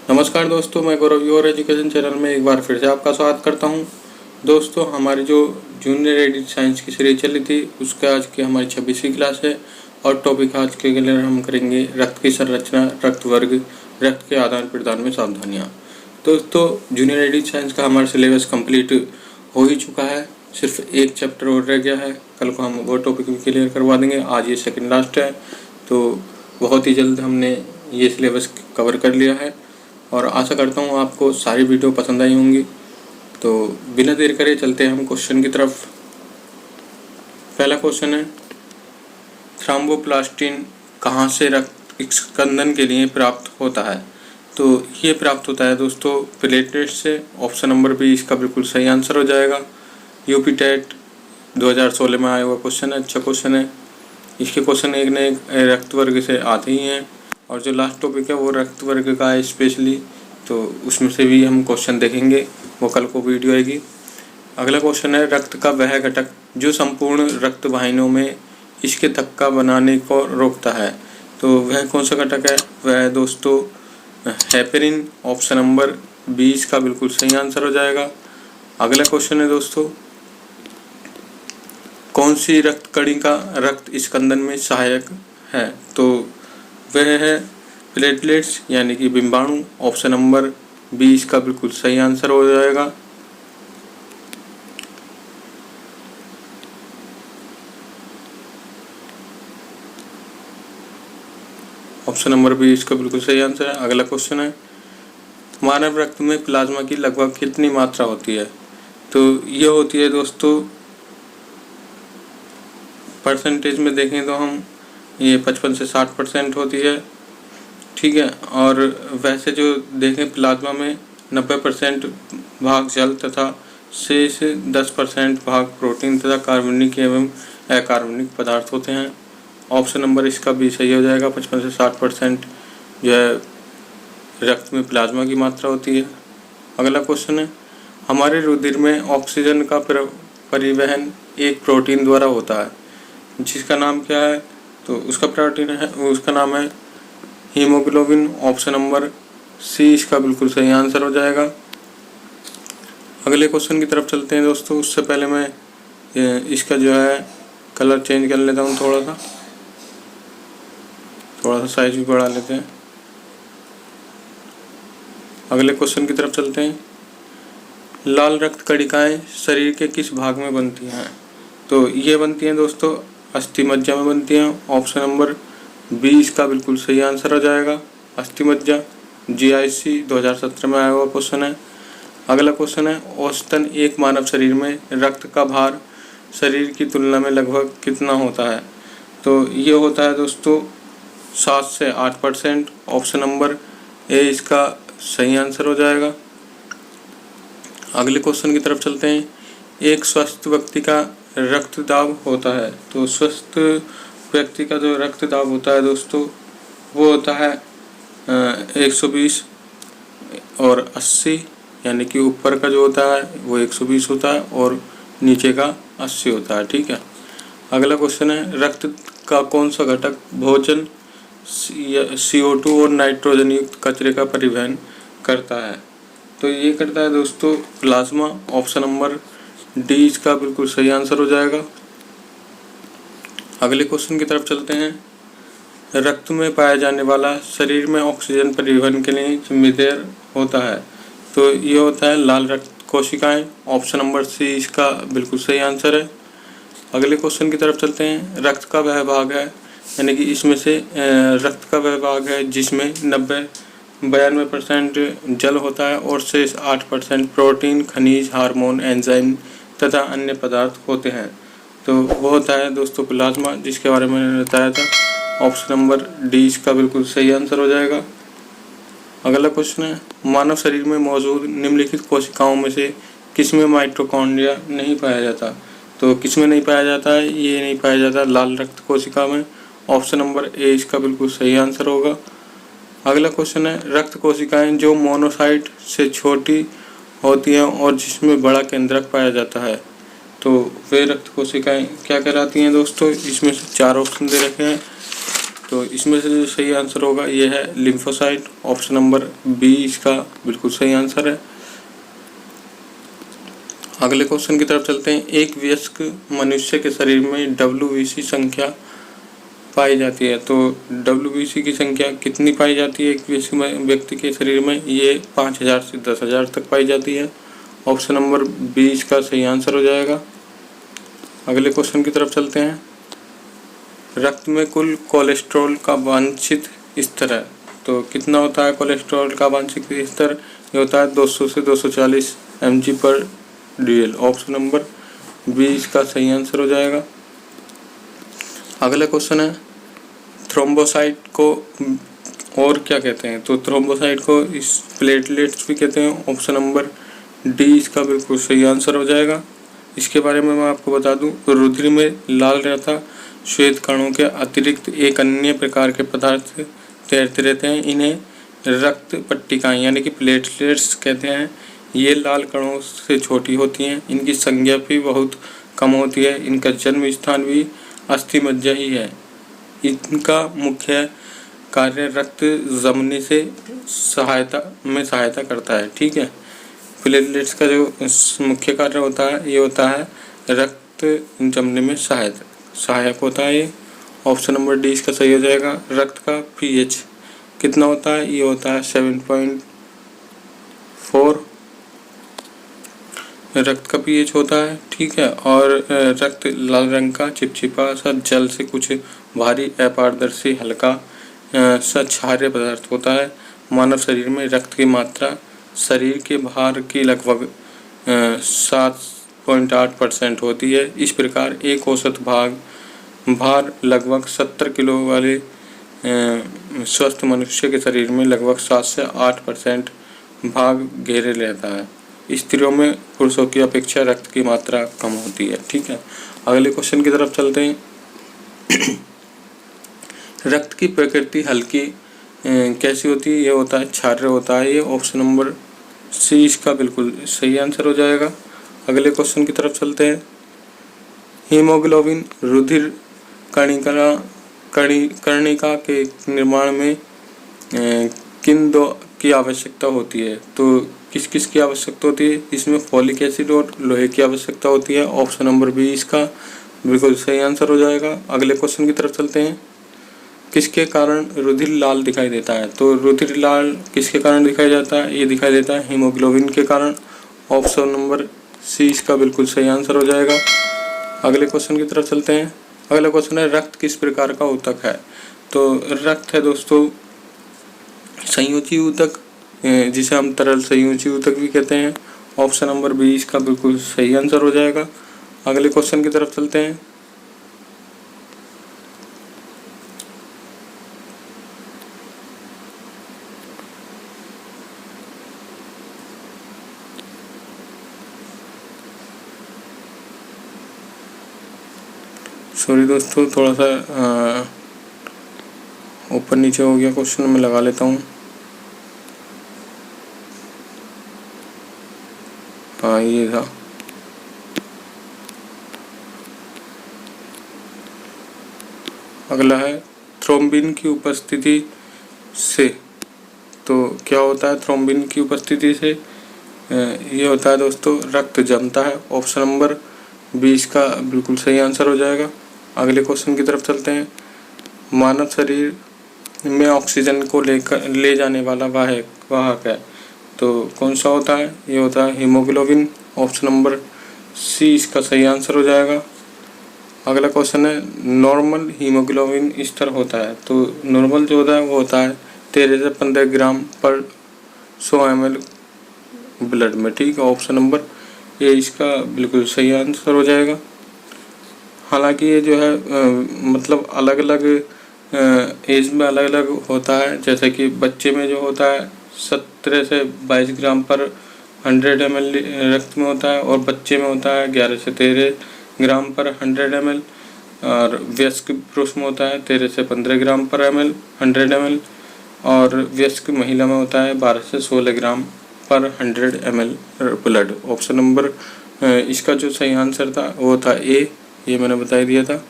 नमस्कार दोस्तों, मैं गौरव योर एजुकेशन चैनल में एक बार फिर से आपका स्वागत करता हूं। दोस्तों, हमारी जो जूनियर एडिट साइंस की सीरीज चली थी उसके आज की हमारी 26वीं क्लास है और टॉपिक आज के लिए हम करेंगे रक्त की संरचना, रक्त वर्ग, रक्त के आदान प्रदान में सावधानियां। दोस्तों, जूनियर एडिट साइंस का हमारा सिलेबस कंप्लीट हो ही चुका है, सिर्फ एक चैप्टर और रह गया है। कल को हम वो टॉपिक भी क्लियर करवा देंगे। आज ये सेकेंड लास्ट है, तो बहुत ही जल्द हमने ये सिलेबस कवर कर लिया है और आशा करता हूँ आपको सारी वीडियो पसंद आई होंगी। तो बिना देर करे चलते हैं हम क्वेश्चन की तरफ। पहला क्वेश्चन है, थ्रोम्बोप्लास्टिन कहाँ से रक्त स्कंदन के लिए प्राप्त होता है? तो ये प्राप्त होता है दोस्तों प्लेटलेट से। ऑप्शन नंबर बी इसका बिल्कुल सही आंसर हो जाएगा। यूपी टेट 2016 में आया हुआ क्वेश्चन है, अच्छा क्वेश्चन है। इसके क्वेश्चन एक न एक रक्त वर्ग से आते ही हैं और जो लास्ट टॉपिक है वो रक्त वर्ग का है स्पेशली, तो उसमें से भी हम क्वेश्चन देखेंगे, वो कल को वीडियो आएगी। अगला क्वेश्चन है, रक्त का वह घटक जो संपूर्ण रक्त वाहिनियों में इसके थक्का बनाने को रोकता है, तो वह कौन सा घटक है? वह है दोस्तों हेपेरिन। ऑप्शन नंबर 20 का बिल्कुल सही आंसर हो जाएगा। अगला क्वेश्चन है दोस्तों, कौन सी रक्त कणी का रक्त स्कंदन में सहायक है? तो वह है प्लेटलेट्स यानी कि बिंबाणु। ऑप्शन नंबर 20 का बिल्कुल सही आंसर हो जाएगा। ऑप्शन नंबर 20 का बिल्कुल सही आंसर है। अगला क्वेश्चन है, मानव रक्त में प्लाज्मा की लगभग कितनी मात्रा होती है? तो ये होती है दोस्तों, परसेंटेज में देखें तो हम ये 55 से 60% होती है, ठीक है। और वैसे जो देखें प्लाज्मा में 90% भाग जल तथा शेष 10% भाग प्रोटीन तथा कार्बनिक एवं अकार्बनिक पदार्थ होते हैं। ऑप्शन नंबर इसका भी सही हो जाएगा। 55 से 60% जो है रक्त में प्लाज्मा की मात्रा होती है। अगला क्वेश्चन है, हमारे रुधिर में ऑक्सीजन का परिवहन एक प्रोटीन द्वारा होता है, जिसका नाम क्या है? तो उसका नाम है हीमोग्लोबिन। ऑप्शन नंबर सी इसका बिल्कुल सही आंसर हो जाएगा। अगले क्वेश्चन की तरफ चलते हैं दोस्तों। उससे पहले मैं इसका जो है कलर चेंज कर लेता हूँ, थोड़ा सा साइज भी बढ़ा लेते हैं। अगले क्वेश्चन की तरफ चलते हैं, लाल रक्त कणिकाएं शरीर के किस भाग में बनती हैं? तो ये बनती हैं दोस्तों अस्थि मज्जा में बनती हैं। ऑप्शन नंबर 20 का बिल्कुल सही आंसर हो जाएगा। अस्थि मज्जा GIC 2017 में आया हुआ क्वेश्चन है। अगला क्वेश्चन है, औसतन एक मानव शरीर में रक्त का भार शरीर की तुलना में लगभग कितना होता है? तो ये होता है दोस्तों 7 से 8%। ऑप्शन नंबर ए इसका सही आंसर हो जाएगा। अगले क्वेश्चन की तरफ चलते हैं, एक स्वस्थ व्यक्ति का रक्तदाब होता है। तो स्वस्थ व्यक्ति का जो रक्तदाब होता है दोस्तों वो होता है 120 और 80, यानी कि ऊपर का जो होता है वो 120 होता है और नीचे का 80 होता है, ठीक है। अगला क्वेश्चन है, रक्त का कौन सा घटक भोजन, CO2 और नाइट्रोजन युक्त कचरे का परिवहन करता है? तो ये करता है दोस्तों प्लाज्मा। ऑप्शन नंबर डी इसका बिल्कुल सही आंसर हो जाएगा। अगले क्वेश्चन की तरफ चलते हैं, रक्त में पाया जाने वाला शरीर में ऑक्सीजन परिवहन के लिए जिम्मेदार होता है, तो ये होता है लाल रक्त कोशिकाएं। ऑप्शन नंबर सी इसका बिल्कुल सही आंसर है। अगले क्वेश्चन की तरफ चलते हैं, रक्त का वह भाग है, यानी कि इसमें से रक्त का वह भाग है जिसमें 92% जल होता है और शेष 8% प्रोटीन, खनिज, हार्मोन, एंजाइम तथा अन्य पदार्थ होते हैं, तो वो होता है दोस्तों प्लाज्मा, जिसके बारे में मैंने बताया था। ऑप्शन नंबर डी इसका बिल्कुल सही आंसर हो जाएगा। अगला क्वेश्चन है, मानव शरीर में मौजूद निम्नलिखित कोशिकाओं में से किसमें माइटोकॉन्ड्रिया नहीं पाया जाता? तो किसमें नहीं पाया जाता है? ये नहीं पाया जाता लाल रक्त कोशिका में। ऑप्शन नंबर ए इसका बिल्कुल सही आंसर होगा। अगला क्वेश्चन है, रक्त कोशिकाएं जो मोनोसाइट से छोटी होती हैं और जिसमें बड़ा केंद्रक पाया जाता है, तो वे रक्त कोशिकाएं क्या कहलाती हैं दोस्तों? इसमें से 4 ऑप्शन दे रखे हैं। तो इसमें से जो सही आंसर होगा ये है लिम्फोसाइट। ऑप्शन नंबर बी इसका बिल्कुल सही आंसर है। अगले क्वेश्चन की तरफ चलते हैं। एक वयस्क मनुष्य के शरीर में WBC संख्या पाई जाती है, तो WBC की संख्या कितनी पाई जाती है एक वयस्क व्यक्ति के शरीर में? ये 5000 से 10,000 तक पाई जाती है। ऑप्शन नंबर बी इसका सही आंसर हो जाएगा। अगले क्वेश्चन की तरफ चलते हैं। रक्त में कुल कोलेस्ट्रॉल का वांछित स्तर है, तो कितना होता है कोलेस्ट्रॉल का वांछित स्तर? ये होता है 200 से 240 mg/dl। ऑप्शन नंबर बी इसका सही आंसर हो जाएगा। अगला क्वेश्चन है, थ्रोम्बोसाइट को और क्या कहते हैं? तो थ्रोम्बोसाइट को इस प्लेटलेट्स भी कहते हैं। ऑप्शन नंबर डी इसका बिल्कुल सही आंसर हो जाएगा। इसके बारे में मैं आपको बता दूं, रुधिर में लाल रेखा श्वेत कणों के अतिरिक्त एक अन्य प्रकार के पदार्थ तैरते रहते हैं। इन्हें रक्त पट्टिकाएं यानी कि प्लेटलेट्स कहते हैं। ये लाल कणों से छोटी होती हैं, इनकी संख्या भी बहुत कम होती है, इनका जन्म स्थान भी अस्थि मज्जा ही है। इनका मुख्य कार्य रक्त जमने से सहायता करता है। ठीक है, प्लेटलेट्स का जो मुख्य कार्य होता है ये होता है रक्त जमने में सहायक होता है ये। ऑप्शन नंबर डी इसका सही हो जाएगा। रक्त का pH कितना होता है? ये होता है 7.4 रक्त का pH होता है। ठीक है, और रक्त लाल रंग का चिपचिपा सा जल से कुछ भारी अपारदर्शी हल्का सा क्षारीय पदार्थ होता है। मानव शरीर में रक्त की मात्रा शरीर के भार की लगभग 7.8% होती है। इस प्रकार एक औसत भार लगभग 70 किलो वाले स्वस्थ मनुष्य के शरीर में लगभग 7 से 8% भाग घेरे रहता है। स्त्रियों में पुरुषों की अपेक्षा रक्त की मात्रा कम होती है। ठीक है, अगले क्वेश्चन की तरफ चलते हैं। रक्त की प्रकृति हल्की कैसी होती है? ये होता है क्षारीय होता है ये। ऑप्शन नंबर सी इसका बिल्कुल सही आंसर हो जाएगा। अगले क्वेश्चन की तरफ चलते हैं। हीमोग्लोबिन रुधिर कर्णिका के निर्माण में किन दो की आवश्यकता होती है? तो किस किस की आवश्यकता होती है? इसमें फॉलिक एसिड और लोहे की आवश्यकता होती है। ऑप्शन नंबर बी इसका बिल्कुल सही आंसर हो जाएगा। अगले क्वेश्चन की तरफ चलते हैं। किसके कारण रुधिर लाल दिखाई देता है? तो रुधिर लाल किसके कारण दिखाई जाता है? ये दिखाई देता है हीमोग्लोबिन के कारण। ऑप्शन नंबर सी इसका बिल्कुल सही आंसर हो जाएगा। अगले क्वेश्चन की तरफ चलते हैं। अगला क्वेश्चन है, रक्त किस प्रकार का ऊतक है? तो रक्त है दोस्तों संयोजी ऊतक, जिसे हम तरल संयोजी ऊतक भी कहते हैं। ऑप्शन नंबर बी इसका बिल्कुल सही आंसर हो जाएगा। अगले क्वेश्चन की तरफ चलते हैं। सॉरी दोस्तों, थोड़ा सा ऊपर नीचे हो गया क्वेश्चन, मैं लगा लेता हूँ। हाँ, ये था। अगला है थ्रोम्बिन की उपस्थिति से। तो क्या होता है थ्रोम्बिन की उपस्थिति से? ये होता है दोस्तों रक्त जमता है। ऑप्शन नंबर 20 का बिल्कुल सही आंसर हो जाएगा। अगले क्वेश्चन की तरफ चलते हैं। मानव शरीर में ऑक्सीजन को ले जाने वाला वाहक है, तो कौन सा होता है? ये होता है हीमोग्लोबिन। ऑप्शन नंबर सी इसका सही आंसर हो जाएगा। अगला क्वेश्चन है, नॉर्मल हीमोग्लोबिन स्तर होता है, तो नॉर्मल जो होता है वो होता है 13 से 15 ग्राम पर 100 ml ब्लड में। ठीक है, ऑप्शन नंबर ए इसका बिल्कुल सही आंसर हो जाएगा। हालांकि ये जो है मतलब अलग अलग एज में अलग अलग होता है। जैसे कि बच्चे में जो होता है 17 से 22 ग्राम पर 100 ml रक्त में होता है, और बच्चे में होता है 11 से 13 ग्राम पर 100 ml, और वयस्क पुरुष में होता है 13 से 15 ग्राम पर 100 ml, और वयस्क महिला में होता है 12 से 16 ग्राम पर 100 ml ब्लड। ऑप्शन नंबर इसका जो सही आंसर था वो था ए, ये मैंने बता दिया था।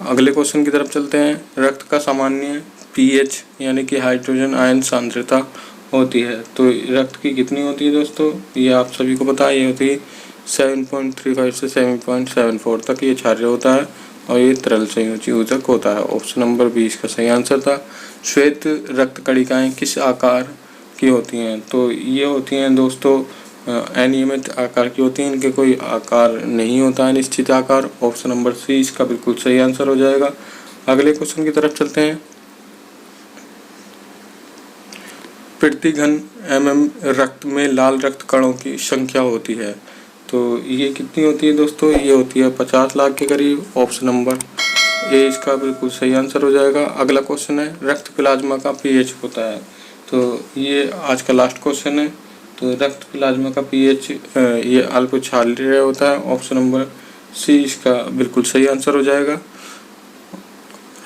अगले क्वेश्चन की तरफ चलते हैं। रक्त का सामान्य पीएच यानी कि हाइड्रोजन आयन सांद्रता होती है, तो रक्त की कितनी होती है दोस्तों, ये आप सभी को पता है। ये होती है 7.35 से 7.74 तक ये क्षारीय होता है और ये तरल संयोजक होता है। ऑप्शन नंबर 20 का सही आंसर था। श्वेत रक्त कणिकाएं किस आकार की होती हैं, तो ये होती हैं दोस्तों अनियमित आकार की होती हैं, इनके कोई आकार नहीं होता है निश्चित आकार। ऑप्शन नंबर सी इसका बिल्कुल सही आंसर हो जाएगा। अगले क्वेश्चन की तरफ चलते हैं। प्रति घन mm रक्त में लाल रक्त कणों की संख्या होती है, तो ये कितनी होती है दोस्तों, ये होती है 50 लाख के करीब। ऑप्शन नंबर ए इसका बिल्कुल सही आंसर हो जाएगा। अगला क्वेश्चन है रक्त प्लाज्मा का पीएच होता है, तो ये आज का लास्ट क्वेश्चन है। तो रक्त प्लाज्मा का पीएच ये अल्प क्षारीय होता है। ऑप्शन नंबर सी इसका बिल्कुल सही आंसर हो जाएगा।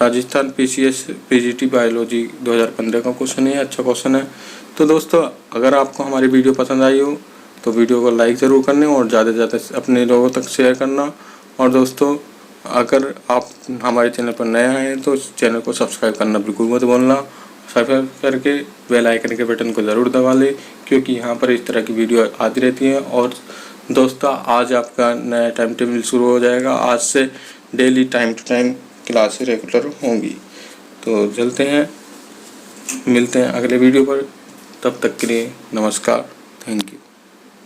राजस्थान पीसीएस पीजीटी बायोलॉजी 2015 का क्वेश्चन है, अच्छा क्वेश्चन है। तो दोस्तों अगर आपको हमारी वीडियो पसंद आई हो तो वीडियो को लाइक ज़रूर करना और ज़्यादा से ज़्यादा अपने लोगों तक शेयर करना। और दोस्तों अगर आप हमारे चैनल पर नए आए हैं तो चैनल को सब्सक्राइब करना बिल्कुल मत भूलना। सब्सक्राइब करके बेल आइकन के बटन को ज़रूर दबा लें, क्योंकि यहाँ पर इस तरह की वीडियो आती रहती है। और दोस्तों आज आपका नया टाइम टेबल शुरू हो जाएगा। आज से daily time to time classes regular होंगी। तो चलते हैं, मिलते हैं अगले वीडियो पर, तब तक के लिए नमस्कार।